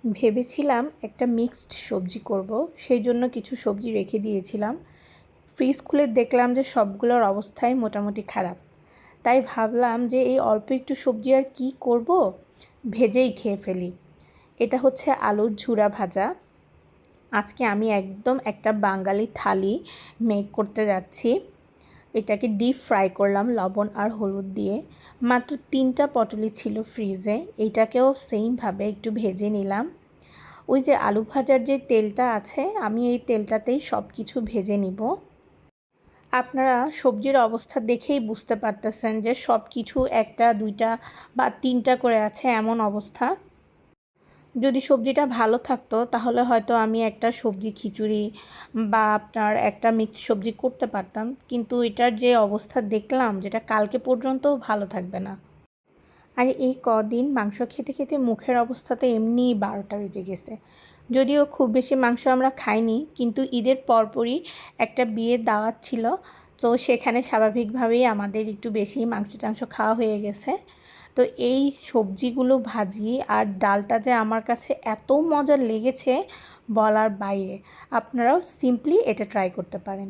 ভেবেছিলাম একটা মিক্সড সবজি করব, সেই জন্য কিছু সবজি রেখে দিয়েছিলাম। ফ্রিজ খুলে দেখলাম যে সবগুলোর অবস্থাই মোটামুটি খারাপ। তাই ভাবলাম যে এই অল্প একটু সবজি আর কি করব, ভেজেই খেয়ে ফেলি। এটা হচ্ছে আলুর ঝুরা ভাজা। আজকে আমি একদম একটা বাঙালি থালি মেক করতে যাচ্ছি। এটাকে ডিপ ফ্রাই করলাম লবণ আর হলুদ দিয়ে। মাত্র 3টা পটলই ছিল ফ্রিজে, এইটাকেও সেমভাবে একটু ভেজে নিলাম। ওই যে আলু ভাজার যে তেলটা আছে, আমি এই তেলটাতেই সব কিছু ভেজে নিব। আপনারা সবজির অবস্থা দেখেই বুঝতে পারতেছেন যে সব কিছু 1টা 2টা বা 3টা করে আছে এমন অবস্থা। যদি সবজিটা ভালো থাকতো তাহলে হয়তো আমি একটা সবজি খিচুড়ি বা আপনার একটা মিক্সড সবজি করতে পারতাম, কিন্তু এটার যে অবস্থা দেখলাম, যেটা কালকে পর্যন্তও ভালো থাকবে না। আর এই কদিন মাংস খেতে খেতে মুখের অবস্থা তো এমনিই 12টা বেজে গেছে। যদিও খুব বেশি মাংস আমরা খাইনি, কিন্তু ঈদের পরপরই একটা বিয়ের দাওয়াত ছিল, তো সেখানে স্বাভাবিকভাবেই আমাদের একটু বেশি মাংস টাংস খাওয়া হয়ে গেছে। তো এই সবজিগুলো ভাজি আর ডালটা যে আমার কাছে এত মজা লেগেছে বলার বাইরে। আপনারাও সিম্পলি এটা ট্রাই করতে পারেন।